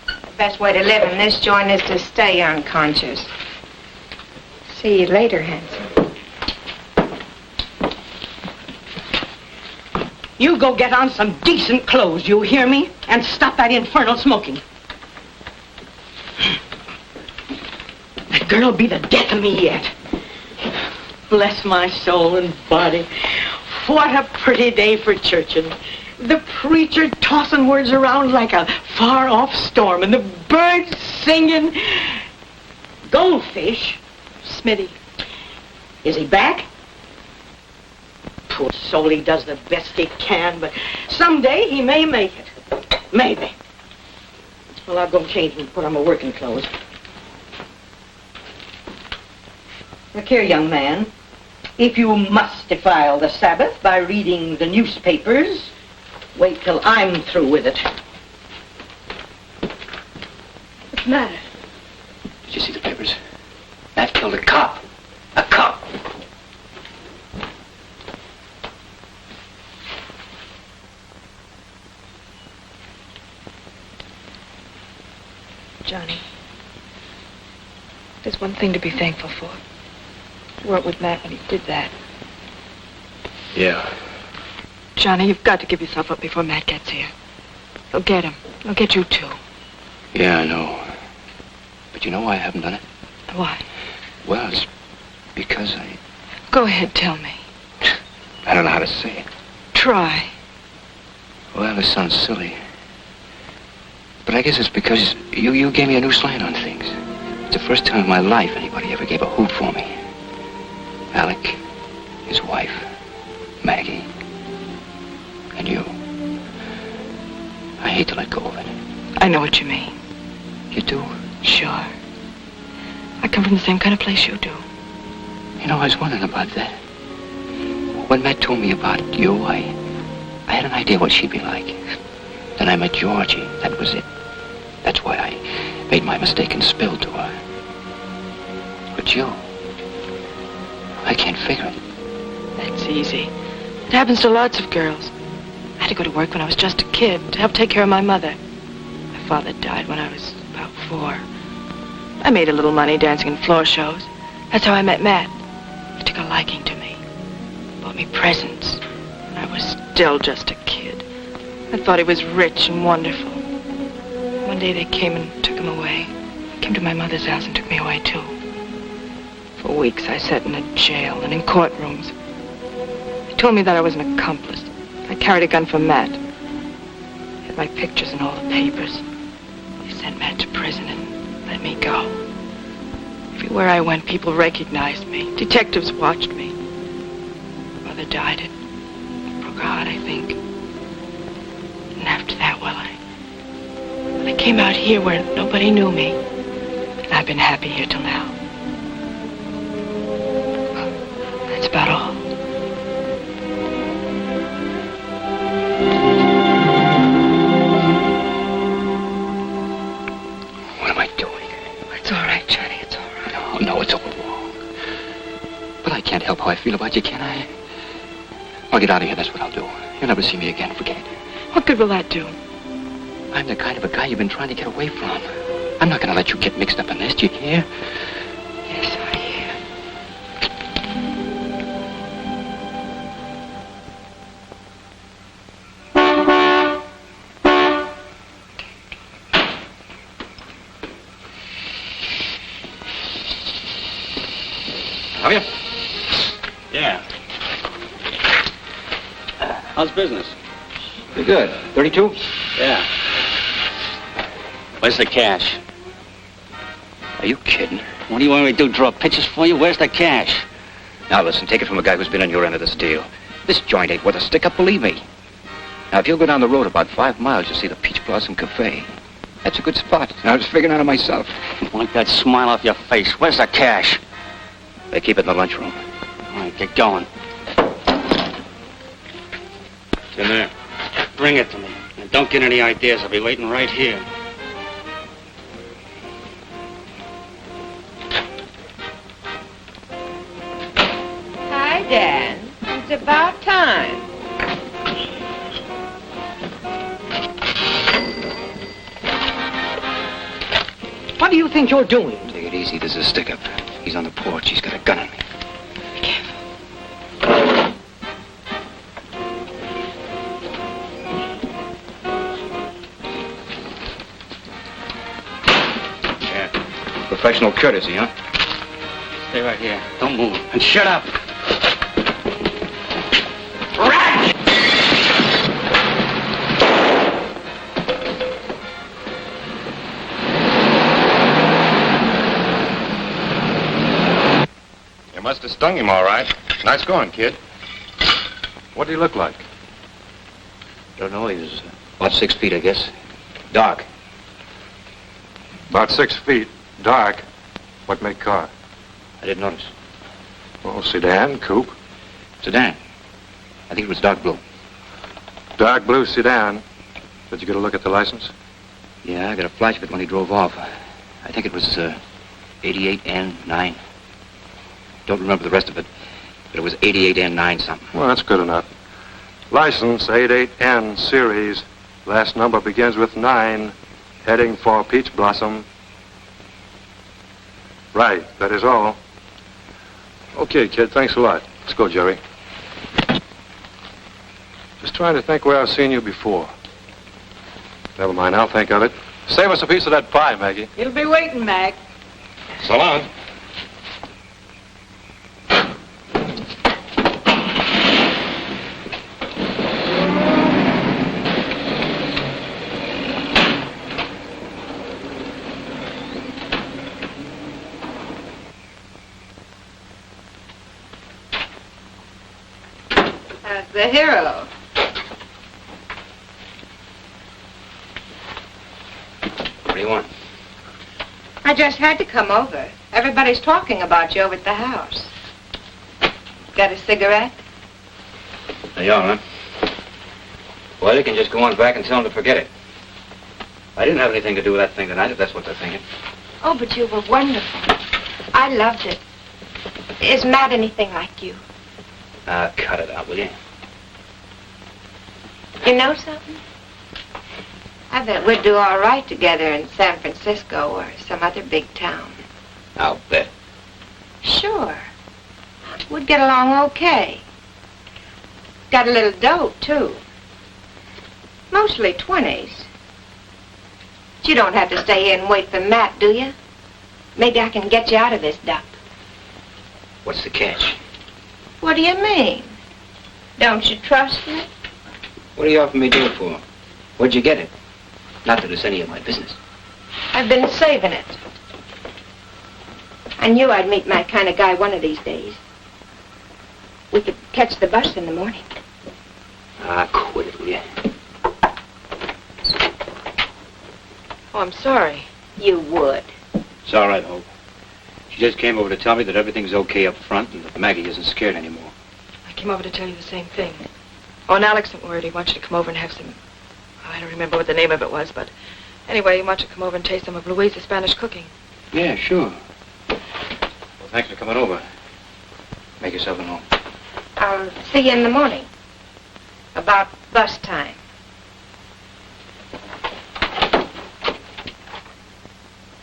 The best way to live in this joint is to stay unconscious. See you later, handsome. You go get on some decent clothes, you hear me? And stop that infernal smoking. That girl'll be the death of me yet. Bless my soul and body. What a pretty day for churching. The preacher tossing words around like a far-off storm, and the birds singing. Goldfish? Smitty. Is he back? Poor soul, he does the best he can, but someday he may make it. Maybe. Well, I'll go change and put on my working clothes. Look here, young man. If you must defile the Sabbath by reading the newspapers, Wait till I'm through with it. What's the matter? Did you see the papers? Matt killed a cop. A cop. Johnny, there's one thing to be thankful for. You weren't with Matt when he did that. Yeah. Johnny, you've got to give yourself up before Matt gets here. He'll get him. He'll get you, too. Yeah, I know. But you know why I haven't done it? Why? Well, it's because I... Go ahead, tell me. I don't know how to say it. Try. Well, this sounds silly. But I guess it's because you gave me a new slant on things. It's the first time in my life anybody ever gave a hoot for me. Alec, his wife, Maggie, and you. I hate to let go of it. I know what you mean. You do? Sure. I come from the same kind of place you do. You know, I was wondering about that. When Matt told me about you, I had an idea what she'd be like. Then I met Georgie. That was it. That's why I made my mistake and spilled to her. But you, I can't figure it. That's easy. It happens to lots of girls. I had to go to work when I was just a kid to help take care of my mother. My father died when I was about 4. I made a little money dancing in floor shows. That's how I met Matt. He took a liking to me. Bought me presents. And I was still just a kid. I thought he was rich and wonderful. One day they came and took him away. Came to my mother's house and took me away, too. For weeks I sat in a jail and in courtrooms. They told me that I was an accomplice. I carried a gun for Matt. Had my pictures in all the papers. They sent Matt to prison and let me go. Everywhere I went, people recognized me. Detectives watched me. My mother died at broke her heart, I think. And after that, well, I came out here where nobody knew me. And I've been happy here till now. That's about all. What am I doing? It's all right, Johnny. It's all right. No, it's all wrong. But I can't help how I feel about you, can I? I'll get out of here, that's what I'll do. You'll never see me again, forget it. What good will that do? I'm the kind of a guy you've been trying to get away from. I'm not going to let you get mixed up in this, do you hear? Yes, I hear. Are you? Yeah. How's business? Pretty good. 32? Yeah. Where's the cash? Are you kidding? What do you want me to do, draw pictures for you? Where's the cash? Now listen, take it from a guy who's been on your end of this deal. This joint ain't worth a stick-up, believe me. Now, if you'll go down the road about 5 miles, you'll see the Peach Blossom Cafe. That's a good spot. I was figuring out it myself. Wipe that smile off your face. Where's the cash? They keep it in the lunchroom. All right, get going. It's in there. Bring it to me. And don't get any ideas. I'll be waiting right here. Hi, Dan. It's about time. What do you think you're doing? Take it easy. There's a stick-up. He's on the porch. He's got a gun on me. Be careful. Yeah. Professional courtesy, huh? Stay right here. Don't move. And shut up. You must have stung him all right. Nice going, kid. What did he look like? Don't know. He was about 6 feet, I guess. Dark. About 6 feet. Dark. What make car? I didn't notice. Oh, sedan, coupe. Sedan. I think it was dark blue. Dark blue sedan. Did you get a look at the license? Yeah, I got a flash of it when he drove off. I think it was 88N9. Don't remember the rest of it, but it was 88N9 something. Well, that's good enough. License 88N series. Last number begins with 9. Heading for Peach Blossom. Right, that is all. Okay, kid, thanks a lot. Let's go, Jerry. Just trying to think where I've seen you before. Never mind, I'll think of it. Save us a piece of that pie, Maggie. It'll be waiting, Mac. So long. The hero. What do you want? I just had to come over. Everybody's talking about you over at the house. Got a cigarette? There you are, huh? Well, you can just go on back and tell them to forget it. I didn't have anything to do with that thing tonight, if that's what they're thinking. Oh, but you were wonderful. I loved it. Is Matt anything like you? Cut it out, will you? You know something? I bet we'd do all right together in San Francisco or some other big town. I'll bet. Sure. We'd get along okay. Got a little dough, too. Mostly 20s. But you don't have to stay here and wait for Matt, do you? Maybe I can get you out of this dump. What's the catch? What do you mean? Don't you trust me? What are you offering me dough for? Where'd you get it? Not that it's any of my business. I've been saving it. I knew I'd meet my kind of guy one of these days. We could catch the bus in the morning. Quit it, will you? Oh, I'm sorry. You would. It's all right, Hope. She just came over to tell me that everything's okay up front and that Maggie isn't scared anymore. I came over to tell you the same thing. Oh, and Alex sent word he wants you to come over and have some... I don't remember what the name of it was, but... Anyway, he wants you to come over and taste some of Louise's Spanish cooking. Yeah, sure. Well, thanks for coming over. Make yourself at home. I'll see you in the morning. About bus time.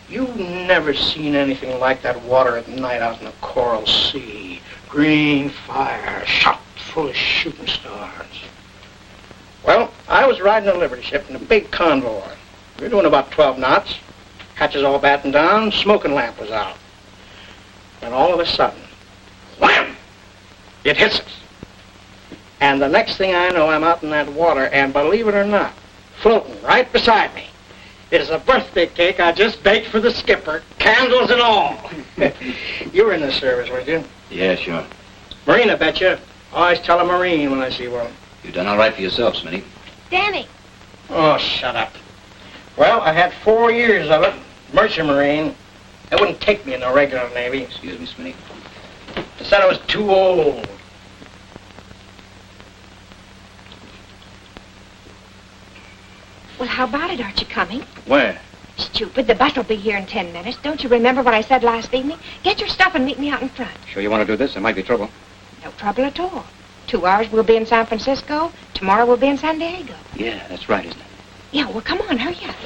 You've never seen anything like that water at night out in the Coral Sea. Green fire, shot full of shooting stars. Well, I was riding a Liberty ship in a big convoy. We were doing about 12 knots. Hatches all battened down, smoking lamp was out. And all of a sudden, wham! It hits us. And the next thing I know, I'm out in that water, and believe it or not, floating right beside me is a birthday cake I just baked for the skipper, candles and all. You were in the service, weren't you? Yeah, sure. Marine, I bet you. Always tell a Marine when I see one. You've done all right for yourself, Smitty. Danny. Oh, shut up. Well, I had 4 years of it. Merchant Marine. They wouldn't take me in the regular Navy. Excuse me, Smitty. They said I was too old. Well, how about it? Aren't you coming? Where? Stupid. The bus will be here in 10 minutes. Don't you remember what I said last evening? Get your stuff and meet me out in front. Sure you want to do this? There might be trouble. No trouble at all. 2 hours we'll be in San Francisco. Tomorrow we'll be in San Diego. Yeah, that's right, isn't it? Yeah, well, come on, hurry up.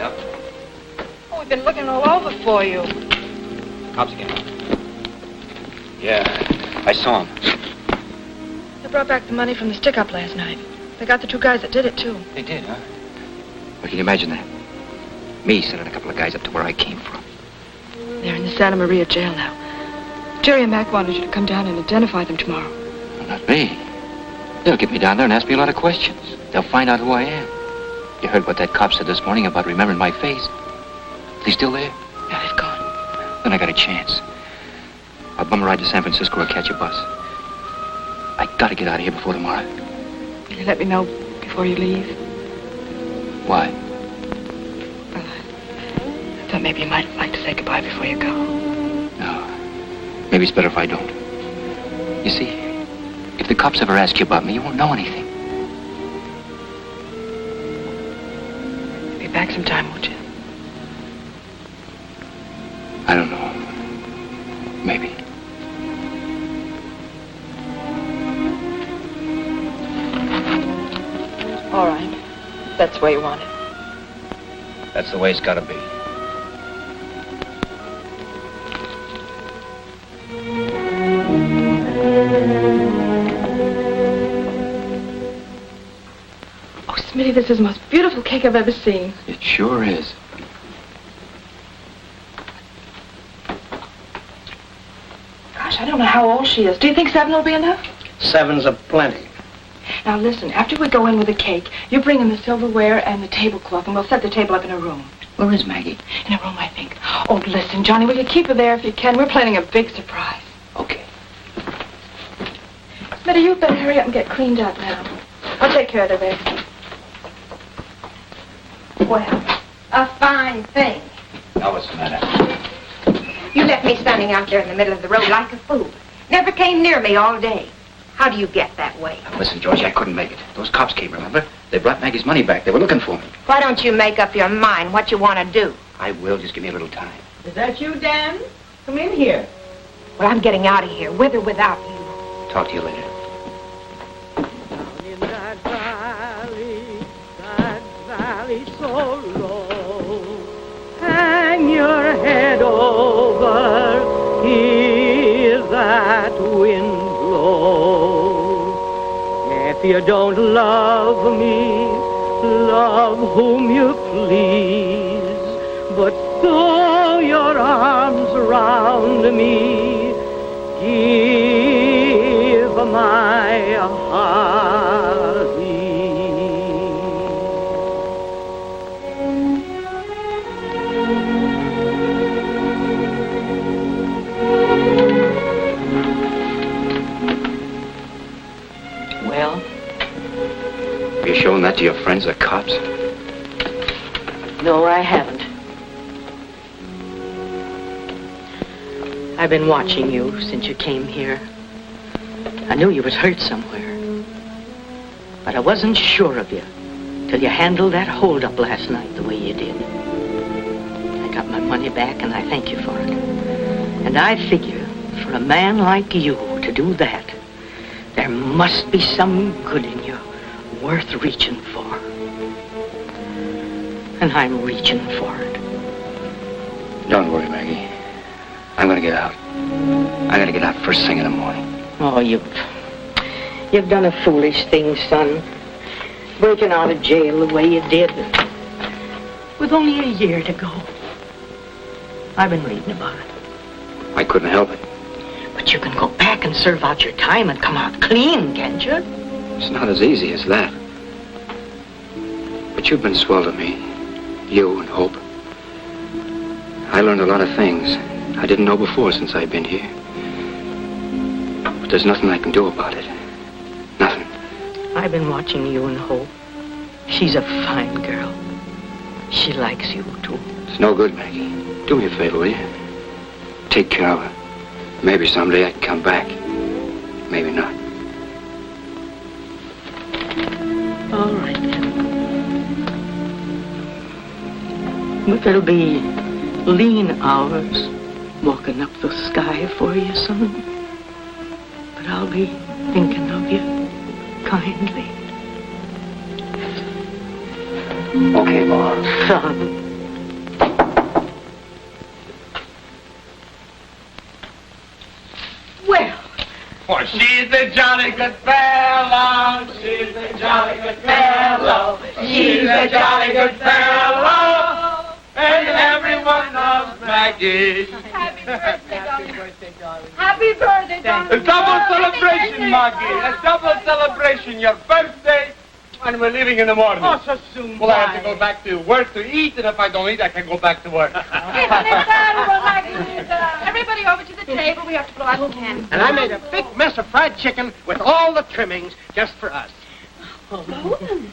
Yep. Oh, we've been looking all over for you. Cops again. Yeah, I saw him. They brought back the money from the stick-up last night. They got the 2 guys that did it, too. They did, huh? Well, can you imagine that? Me sending a couple of guys up to where I came from. They're in the Santa Maria jail now. Jerry and Mac wanted you to come down and identify them tomorrow. Well, not me. They'll get me down there and ask me a lot of questions. They'll find out who I am. You heard what that cop said this morning about remembering my face? Are they still there? Yeah, they've gone. Then I got a chance. I'll bum a ride to San Francisco or catch a bus. I gotta get out of here before tomorrow. Will you let me know before you leave? Why? Well, I thought maybe you might like to say goodbye before you go. No. Maybe it's better if I don't. You see, if the cops ever ask you about me, you won't know anything. Be back sometime, won't you? I don't know. Maybe. All right. That's the way you want it. That's the way it's gotta be. Oh, Smitty, this is the most beautiful cake I've ever seen. It sure is. Gosh, I don't know how old she is. Do you think 7 will be enough? 7's a plenty. Now, listen, after we go in with the cake, you bring in the silverware and the tablecloth, and we'll set the table up in a room. Where is Maggie? In a room, I think. Oh, listen, Johnny, will you keep her there if you can? We're planning a big surprise. Okay. Smitty, you better hurry up and get cleaned up now. I'll take care of the rest. Well, a fine thing. Now what's the matter? You left me standing out there in the middle of the road like a fool. Never came near me all day. How do you get that way? Now, listen, Georgie, I couldn't make it. Those cops came, remember? They brought Maggie's money back. They were looking for me. Why don't you make up your mind what you want to do? I will. Just give me a little time. Is that you, Dan? Come in here. Well, I'm getting out of here, with or without you. Talk to you later. In that valley so low, hang your head over, hear that wind blow. If you don't love me, love whom you please, but throw your arms around me, give my heart ease. Well? Are you showing that to your friends, the cops? No, I haven't. I've been watching you since you came here. I knew you was hurt somewhere. But I wasn't sure of you till you handled that hold-up last night the way you did. I got my money back, and I thank you for it. And I figure for a man like you to do that, there must be some good in you worth reaching for. And I'm reaching for it. Don't worry, Maggie. I'm gonna get out. I gotta get out first thing in the morning. Oh, you've done a foolish thing, son. Breaking out of jail the way you did. With only a year to go. I've been reading about it. I couldn't help it. But you can go back and serve out your time and come out clean, can't you? It's not as easy as that. But you've been swell to me. You and Hope. I learned a lot of things I didn't know before since I've been here. But there's nothing I can do about it. Nothing. I've been watching you and Hope. She's a fine girl. She likes you, too. It's no good, Maggie. Do me a favor, will you? Take care of her. Maybe someday I can come back. Maybe not. All right, then. But there'll be lean hours walking up the sky for you, son. But I'll be thinking of you kindly. Okay, Mom. Son. a jolly good fellow. She's a jolly good fellow. She's a jolly good fellow. And everyone loves Maggie. Happy birthday, darling. Happy birthday, darling. A double celebration, Maggie. A double celebration. Your birthday, and we're leaving in the morning. Oh, so soon. Well, I have to go back to work to eat, and if I don't eat, I can go back to work. Isn't it terrible, Maggie? Everybody over to the table. We have to blow out the candles. And I made a big mess of fried chicken with all the trimmings just for us. Blow them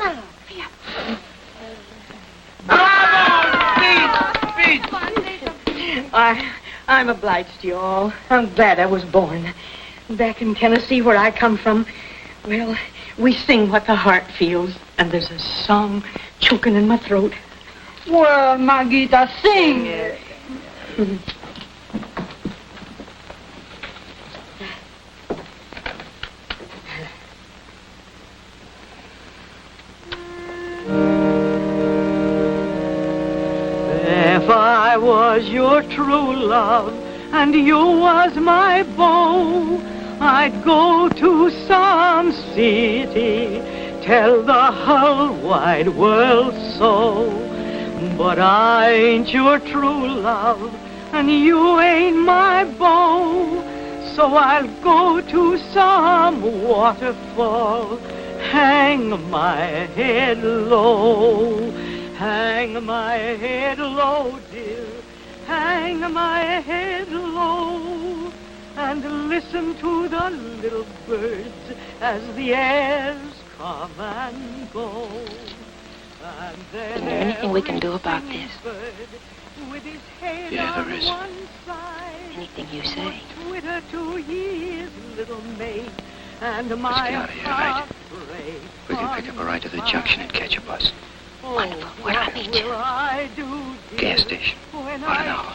out. I'm obliged to you all. I'm glad I was born. Back in Tennessee, where I come from, well, we sing what the heart feels, and there's a song choking in my throat. Well, Maguita, sing. If I was your true love and you was my beau, I'd go to some city, tell the whole wide world so. But I ain't your true love and you ain't my beau, so I'll go to some waterfall, hang my head low. Hang my head low, dear, hang my head low, and listen to the little birds as the airs come and go. And then Is there anything we can do about this? Yeah, there is. Anything you say. And Let's get out of here tonight. We can pick up a ride to the junction and catch a bus. Wonderful. Where'll I meet you? Gas station. About an hour.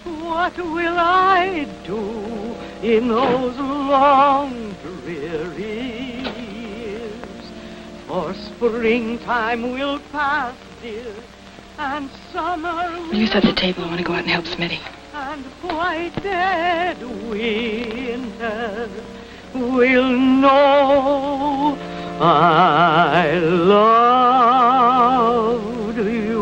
What will I do in those long, dreary years? For springtime will pass, dear, and summer Will you set the table? I want to go out and help Smitty. and white dead winter will know I loved you.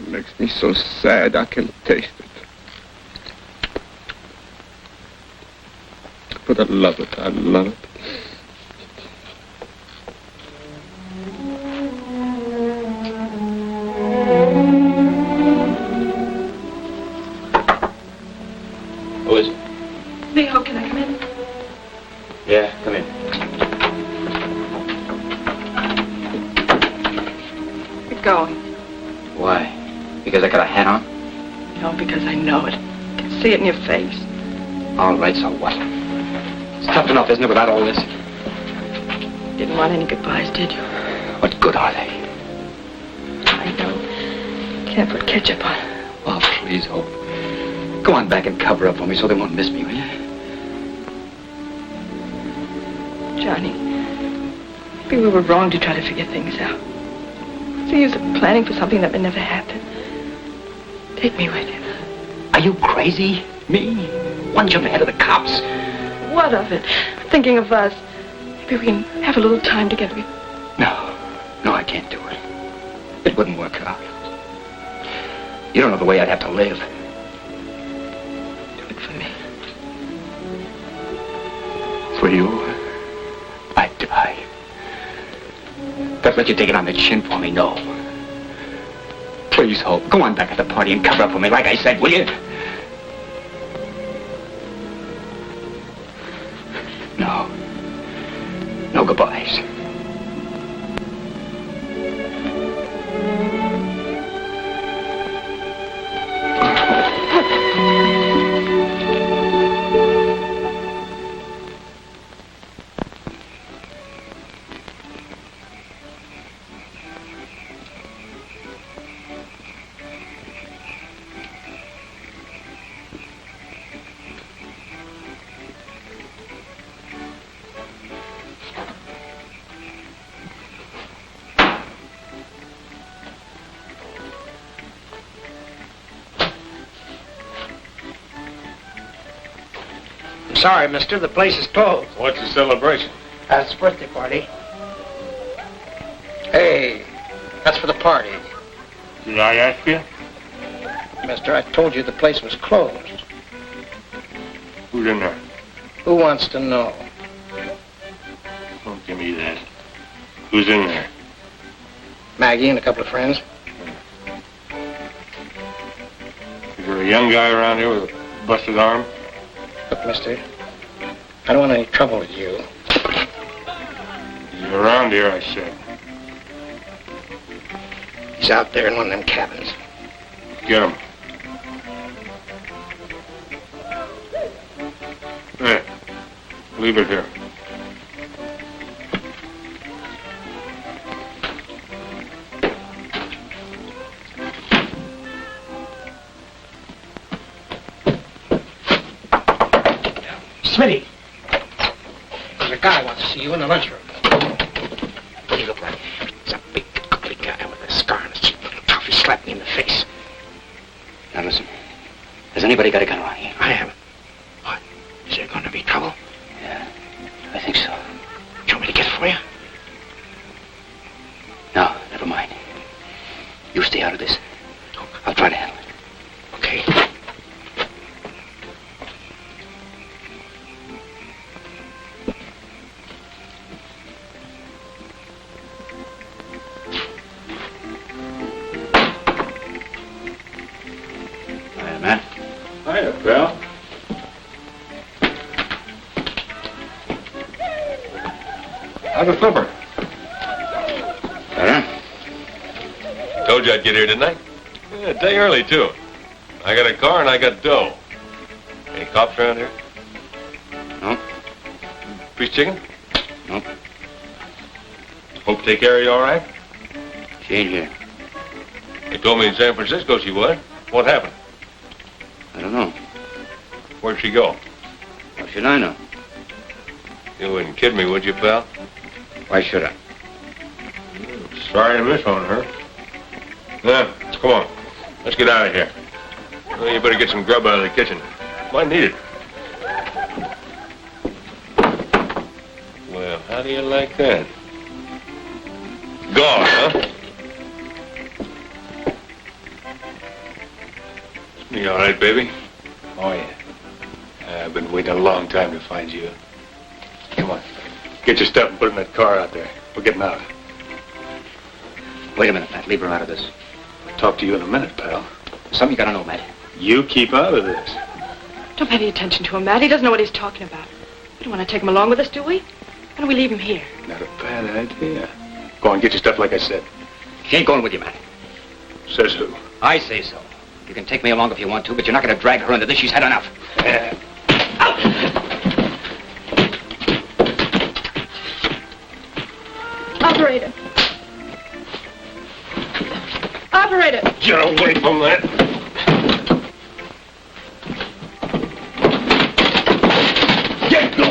Makes me so sad I can taste it. But I love it. I love it. Who is it? Leo, can I come in? Yeah, come in. You're going. Why? Because I got a hat on? No, because I know it. I can see it in your face. All right, so what? It's tough enough, isn't it, without all this? Didn't want any goodbyes, did you? What good are they? I know. Can't put ketchup on. Oh, please, Hope. Go on back and cover up for me so they won't miss me, will you? Johnny, maybe we were wrong to try to figure things out. What's the use of planning for something that may never happen? Take me with you. Are you crazy? Me? One jump ahead of the cops. What of it? Thinking of us. Maybe we can have a little time together. No, I can't do it. It wouldn't work out. You don't know the way I'd have to live. Do it for me. For you, I'd die. But let you take it on the chin for me, no. Please, Hope, go on back at the party and cover up for me, like I said, will you? No. No goodbyes. Sorry, mister, the place is closed. What's the celebration? That's the birthday party. Hey, that's for the party. Did I ask you? Mister, I told you the place was closed. Who's in there? Who wants to know? Don't give me that. Who's in there? Maggie and a couple of friends. Is there a young guy around here with a busted arm? Look, mister, I don't want any trouble with you. He's around here, I said. He's out there in one of them cabins. Get him. There. Leave it here. Smitty, there's a guy wants to see you in the lunchroom. What do you look like? He's a big, ugly guy with a scar on his cheek. Tough, he slapped me in the face. Now listen, has anybody got a gun around here? I haven't. What? Is there going to be trouble? Yeah, I think so. Do you want me to get it for you? No, never mind. You stay out of this. I'll try to handle it. Okay. Man. Hiya, pal. How's the flipper? Better? Told you I'd get here, didn't I? Yeah, a day early, too. I got a car and I got dough. Any cops around here? No. Piece of chicken? Nope. Hope take care of you all right? She ain't here. They told me in San Francisco she would. What happened? I don't know. Where'd she go? How should I know? You wouldn't kid me, would you, pal? Why should I? Sorry to miss on her. Yeah, come on. Let's get out of here. Well, you better get some grub out of the kitchen. Might need it. Well, how do you like that? Gone, huh? You all right, baby? Oh, yeah. I've been waiting a long time to find you. Come on. Get your stuff and put it in that car out there. We're getting out. Wait a minute, Matt. Leave her out of this. I'll talk to you in a minute, pal. Something you gotta know, Matt. You keep out of this. Don't pay any attention to him, Matt. He doesn't know what he's talking about. We don't want to take him along with us, do we? Why don't we leave him here? Not a bad idea. Go on, get your stuff like I said. She ain't going with you, Matt. Says who? I say so. You can take me along if you want to, but you're not gonna drag her into this. She's had enough. Operator. Operator. Get away from that. Get go.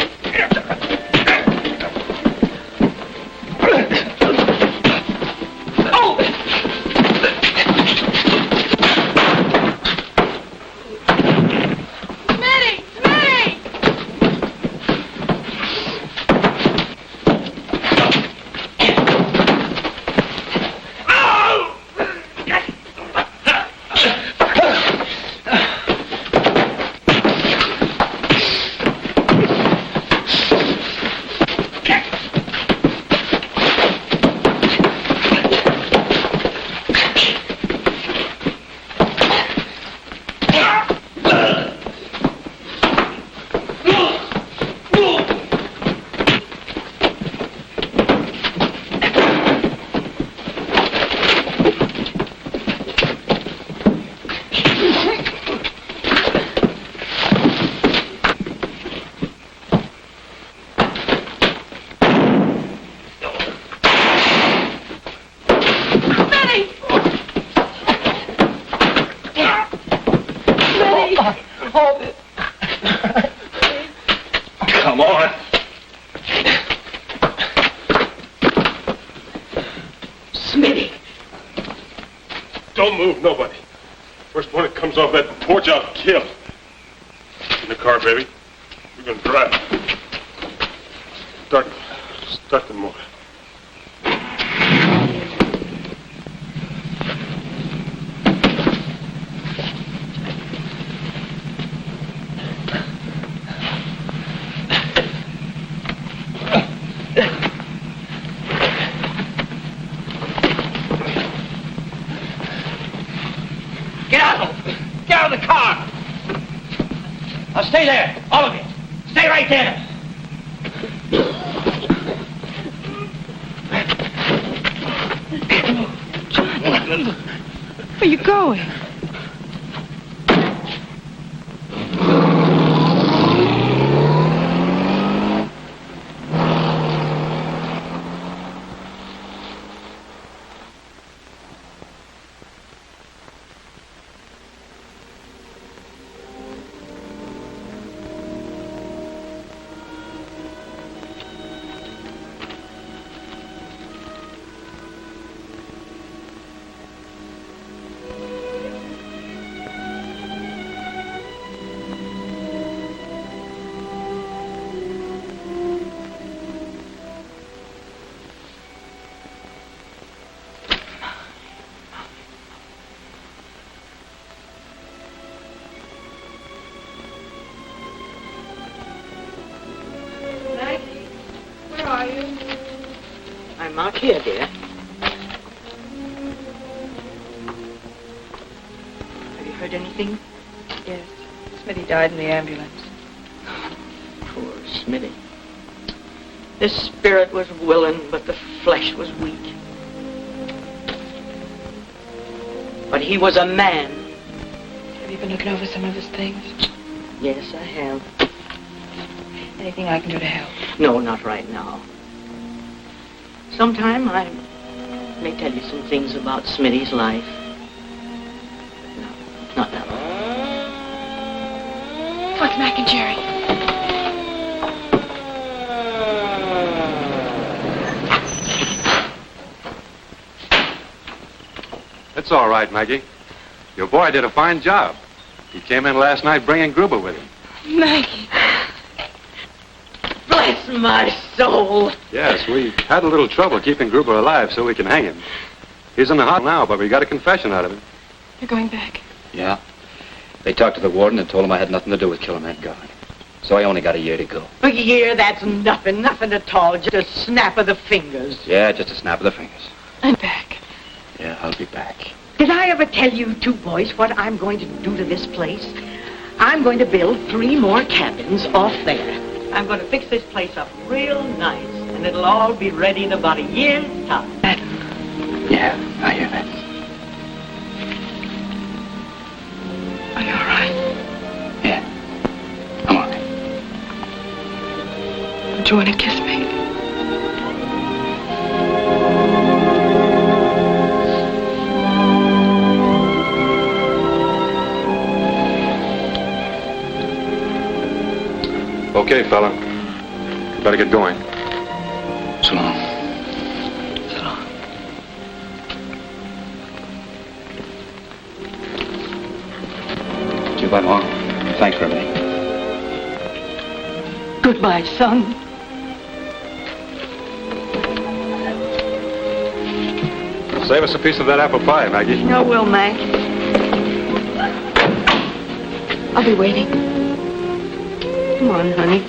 Come on. Smitty. Don't move, nobody. First one that comes off that porch, I'll kill. In the car, baby. You can drive. Start the motor. Get out! Get out of the car! Now stay there, all of you. Stay right there. John, where are you going? I'm out here, dear. Have you heard anything? Yes. Smitty died in the ambulance. Poor Smitty. The spirit was willing, but the flesh was weak. But he was a man. Have you been looking over some of his things? Yes, I have. Anything I can do to help? No, not right now. Sometime I may tell you some things about Smitty's life. No, not now. What's Mac and Jerry? It's all right, Maggie. Your boy did a fine job. He came in last night bringing Gruber with him. Maggie. Bless my soul. Yes, we had a little trouble keeping Gruber alive so we can hang him. He's in the hospital now, but we got a confession out of him. You're going back? Yeah. They talked to the warden and told him I had nothing to do with killing that guy. So I only got a year to go. A year, that's nothing at all. Just a snap of the fingers. Yeah, just a snap of the fingers. I'm back. Yeah, I'll be back. Did I ever tell you two boys what I'm going to do to this place? I'm going to build 3 more cabins off there. I'm going to fix this place up real nice, and it'll all be ready in about a year's time. Yeah, I hear that. Are you all right? Yeah, I'm all right. Don't you want to kiss me? Okay, fella. You better get going. So long. So long. Goodbye, Mom. Thanks for everything. Goodbye, son. Save us a piece of that apple pie, Maggie. No, will, Mac. I'll be waiting. Come on, honey.